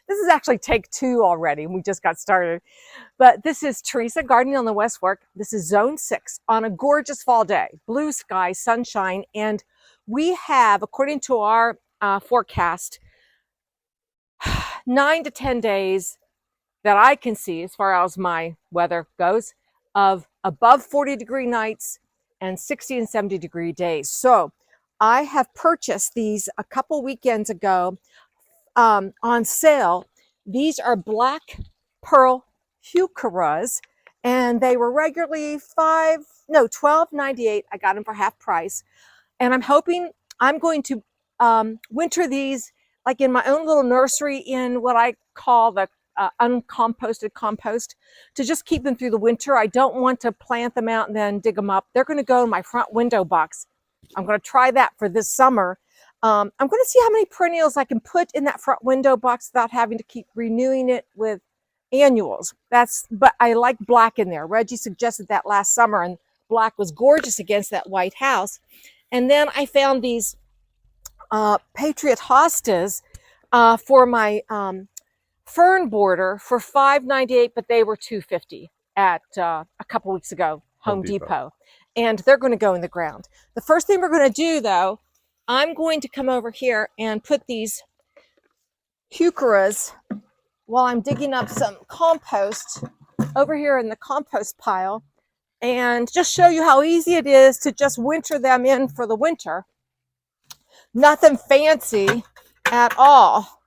This is actually take 2 already, and we just got started. But this is Teresa gardening on the West Fork. This is zone 6 on a gorgeous fall day, blue sky, sunshine, and we have, according to our forecast, 9 to 10 days that I can see, as far as my weather goes, of above 40-degree nights and 60 and 70-degree days. So I have purchased these a couple weekends ago on sale. These are black pearl heucheras, and they were regularly $12.98. I got them for half price, and I'm hoping I'm going to winter these like in my own little nursery in what I call the uncomposted compost, to just keep them through the winter. I don't want to plant them out and then dig them up. They're going to go in my front window box. I'm going to try that for this summer. I'm going to see how many perennials I can put in that front window box without having to keep renewing it with annuals. But I like black in there. Reggie suggested that last summer, and black was gorgeous against that white house. And then I found these Patriot hostas for my fern border for $5.98, but they were $2.50 at a couple weeks ago, Home Depot. And they're going to go in the ground. The first thing we're going to do, though, I'm going to come over here and put these heucheras while I'm digging up some compost over here in the compost pile, and just show you how easy it is to just winter them in for the winter. Nothing fancy at all.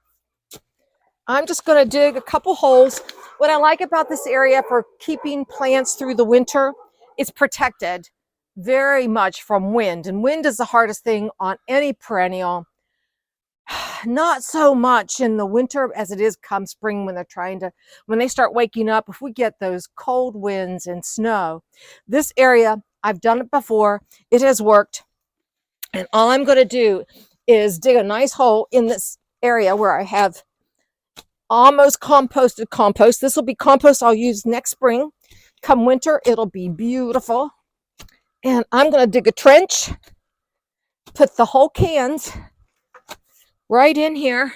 I'm just going to dig a couple holes. What I like about this area for keeping plants through the winter, it's protected very much from wind. And wind is the hardest thing on any perennial. Not so much in the winter as it is come spring when when they start waking up. If we get those cold winds and snow, this area, I've done it before. It has worked. And all I'm going to do is dig a nice hole in this area where I have almost composted compost. This will be compost I'll use next spring. Come winter, it'll be beautiful. And I'm going to dig a trench, put the whole cans right in here,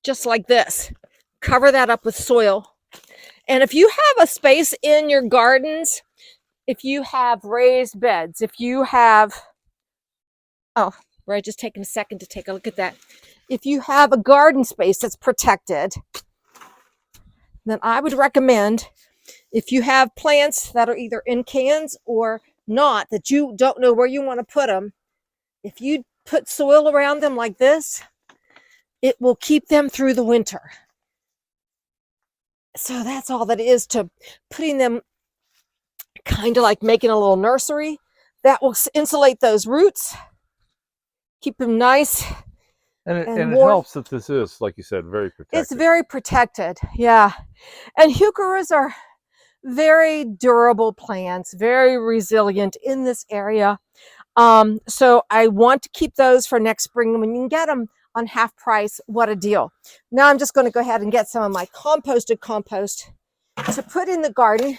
just like this. Cover that up with soil. And if you have a space in your gardens, if you have raised beds, if you have, right, just taking a second to take a look at that. If you have a garden space that's protected, then I would recommend, if you have plants that are either in cans or not, that you don't know where you want to put them, if you put soil around them like this, it will keep them through the winter. So that's all that is to putting them, kind of like making a little nursery. That will insulate those roots, keep them nice. And it helps that this is, like you said, very protected. It's very protected, yeah. And heucheras are very durable plants, very resilient in this area. So I want to keep those for next spring. When you can get them on half price, what a deal. Now I'm just going to go ahead and get some of my composted compost to put in the garden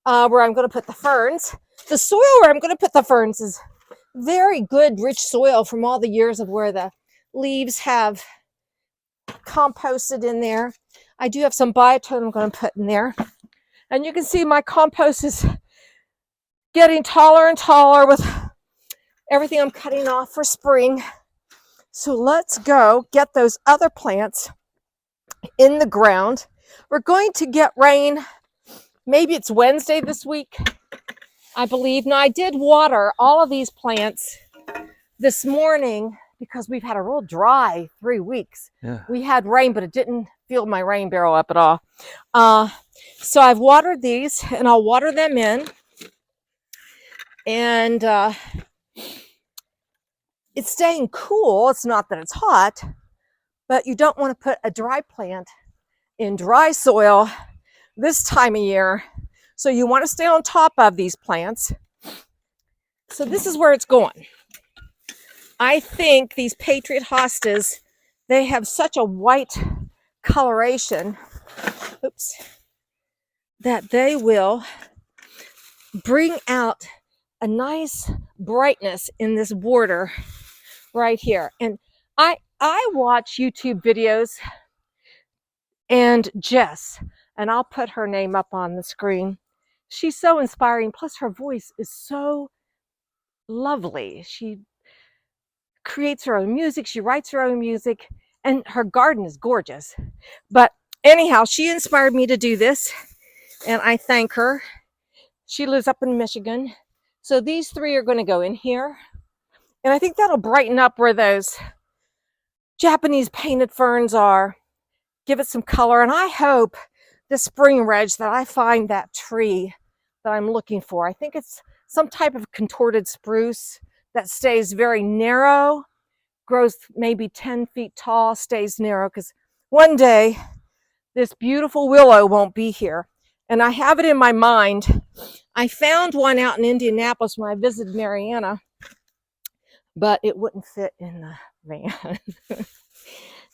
where I'm going to put the ferns. The soil where I'm going to put the ferns is very good, rich soil from all the years of where the leaves have composted in there. I do have some biotone I'm going to put in there. And you can see my compost is getting taller and taller with everything I'm cutting off for spring. So let's go get those other plants in the ground. We're going to get rain. Maybe it's Wednesday this week, I believe. Now, I did water all of these plants this morning because we've had a real dry 3 weeks. Yeah. We had rain, but it didn't fill my rain barrel up at all. So I've watered these, and I'll water them in. And it's staying cool. It's not that it's hot, but you don't want to put a dry plant in dry soil this time of year. So you want to stay on top of these plants. So this is where it's going. I think these Patriot hostas, they have such a white coloration, that they will bring out a nice brightness in this border right here. And I watch YouTube videos, and Jess, and I'll put her name up on the screen. She's so inspiring. Plus, her voice is so lovely. She creates her own music, she writes her own music, and her garden is gorgeous. But anyhow, she inspired me to do this, and I thank her. She lives up in Michigan. So these three are going to go in here. And I think that'll brighten up where those Japanese painted ferns are. Give it some color. And I hope this spring reg that I find that tree that I'm looking for. I think it's some type of contorted spruce that stays very narrow, grows maybe 10 feet tall, stays narrow, because one day this beautiful willow won't be here. And I have it in my mind. I found one out in Indianapolis when I visited Mariana, but it wouldn't fit in the van.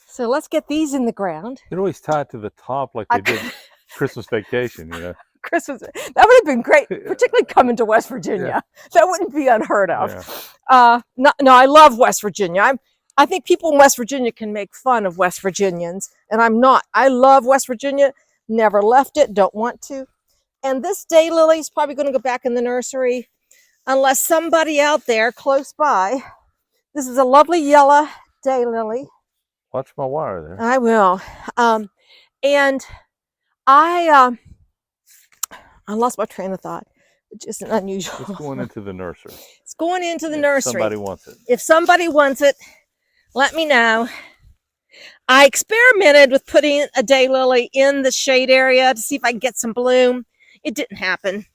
So let's get these in the ground. You'd always tie it to the top like they did Christmas Vacation, you know. Christmas, that would have been great, particularly coming to West Virginia. Yeah. That wouldn't be unheard of. Yeah. No, I love West Virginia. I think people in West Virginia can make fun of West Virginians, and I'm not. I love West Virginia, never left it, don't want to. And this daylily is probably going to go back in the nursery unless somebody out there close by. This is a lovely yellow daylily. Watch my wire there. I will. And I lost my train of thought, which isn't unusual. It's going into the nursery. It's going into the nursery. Somebody wants it. If somebody wants it, let me know. I experimented with putting a daylily in the shade area to see if I can get some bloom. It didn't happen.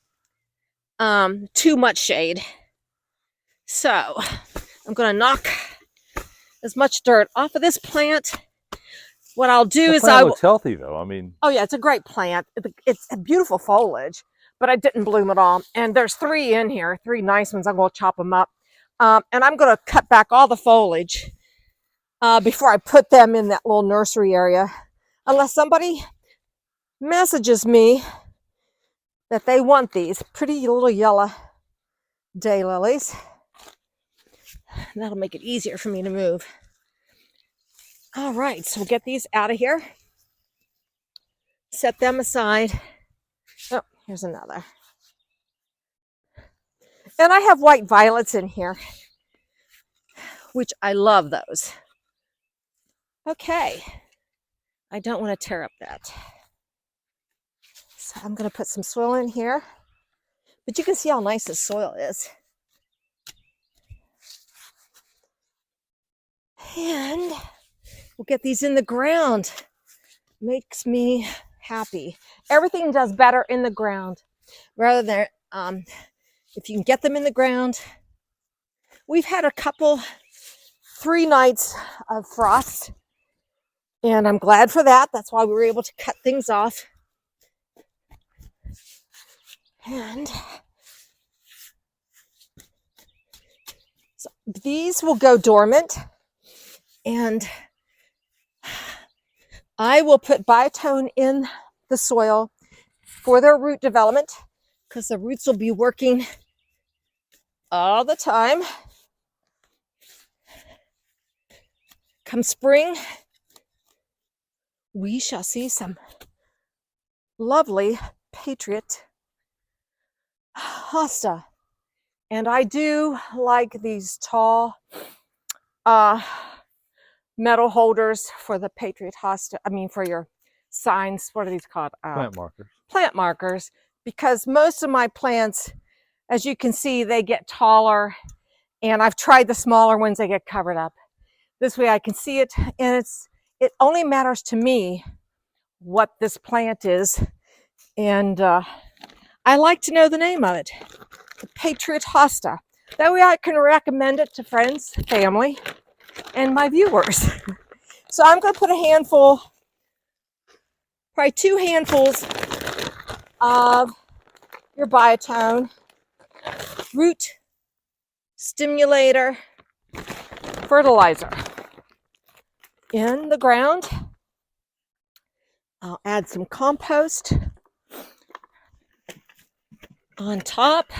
Too much shade. So I'm going to knock as much dirt off of this plant. What I'll do is I will. It's healthy though. I mean. Oh yeah, it's a great plant. It's a beautiful foliage, but I didn't bloom at all. And there's 3 in here, 3 nice ones. I'm going to chop them up, and I'm going to cut back all the foliage before I put them in that little nursery area, unless somebody messages me that they want these pretty little yellow daylilies. That'll make it easier for me to move. All right, so we'll get these out of here. Set them aside. Oh, here's another. And I have white violets in here, which I love those. Okay. I don't want to tear up that. So I'm going to put some soil in here. But you can see how nice this soil is. And we'll get these in the ground. Makes me happy. Everything does better in the ground rather than if you can get them in the ground. We've had a couple, 3 nights of frost, and I'm glad for that. That's why we were able to cut things off. And so these will go dormant, and I will put biotone in the soil for their root development, because the roots will be working all the time. Come spring, we shall see some lovely Patriot hosta. And I do like these tall metal holders for the Patriot hosta. I mean, for your signs. What are these called? Plant markers. Plant markers. Because most of my plants, as you can see, they get taller. And I've tried the smaller ones, they get covered up. This way I can see it. And it only matters to me what this plant is. And I like to know the name of it. The Patriot hosta. That way I can recommend it to friends, family, and my viewers. So I'm going to put a handful, probably 2 handfuls of your biotone, root stimulator, fertilizer in the ground. I'll add some compost on top,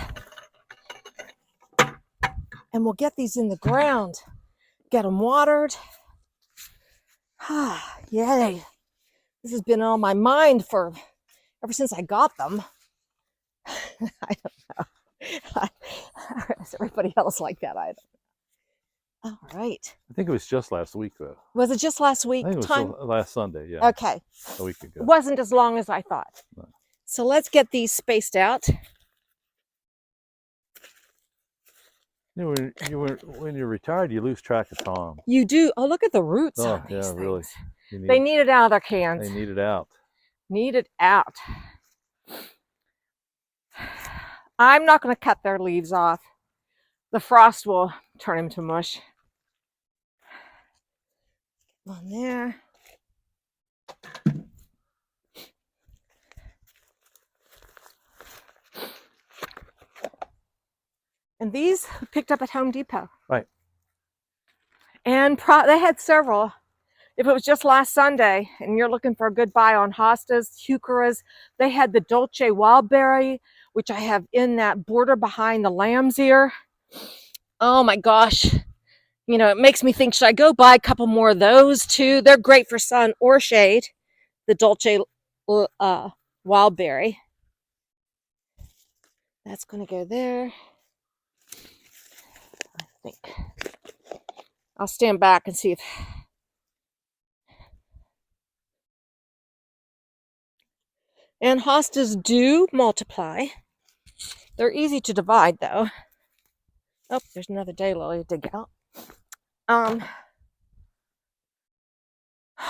and we'll get these in the ground, get them watered. Yay. This has been on my mind ever since I got them. I don't know. Is everybody else like that? I don't know. All right. I think it was just last week, though. Was it just last week? I think it was last Sunday, yeah. Okay. A week ago. It wasn't as long as I thought. No. So let's get these spaced out. When you're retired, you lose track of time. You do. Oh, look at the roots Oh, on these yeah, things. really. They need it out of their cans. They need it out. Need it out. I'm not going to cut their leaves off. The frost will turn them to mush. On there. And these we picked up at Home Depot. Right. And they had several. If it was just last Sunday and you're looking for a good buy on hostas, heucheras, they had the Dolce Wildberry, which I have in that border behind the lamb's ear. Oh my gosh. You know, it makes me think, should I go buy a couple more of those too? They're great for sun or shade. The Dolce Wildberry. That's going to go there. I think. I'll stand back and see if... And hostas do multiply. They're easy to divide, though. Oh, there's another daylily to dig out. All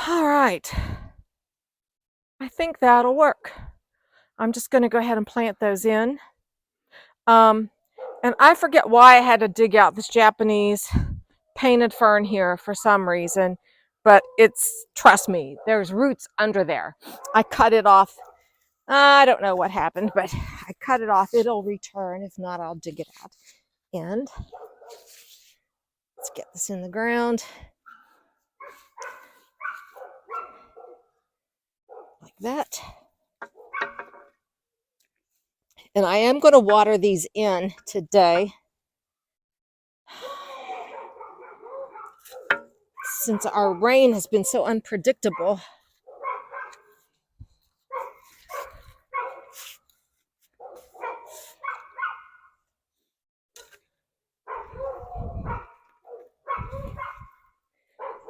right. I think that'll work. I'm just going to go ahead and plant those in. And I forget why I had to dig out this Japanese painted fern here for some reason, but trust me, there's roots under there. I cut it off. I don't know what happened, but I cut it off. It'll return. If not, I'll dig it out. And let's get this in the ground. Like that. And I am going to water these in today. Since our rain has been so unpredictable.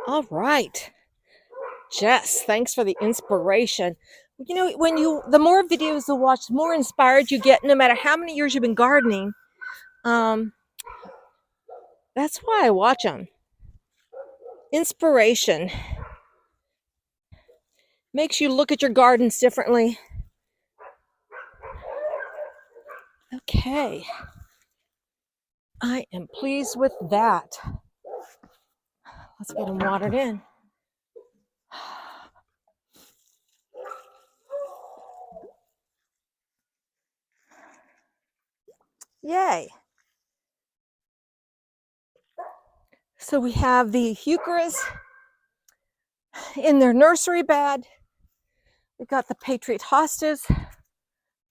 All right. Jess, thanks for the inspiration. You know, the more videos you watch, the more inspired you get, no matter how many years you've been gardening. That's why I watch them. Inspiration makes you look at your gardens differently. Okay. I am pleased with that. Let's get them watered in. Yay. So we have the heucheras in their nursery bed. We've got the Patriot hostas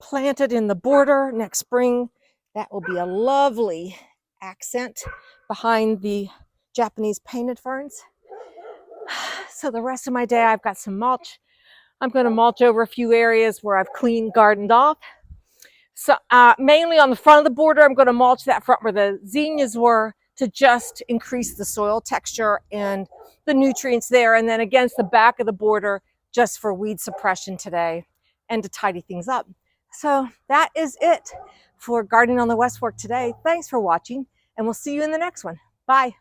planted in the border. Next spring, that will be a lovely accent behind the Japanese painted ferns. So the rest of my day, I've got some mulch. I'm going to mulch over a few areas where I've clean gardened off. So mainly on the front of the border, I'm going to mulch that front where the zinnias were to just increase the soil texture and the nutrients there. And then against the back of the border, just for weed suppression today and to tidy things up. So that is it for Gardening on the West Fork today. Thanks for watching, and we'll see you in the next one. Bye.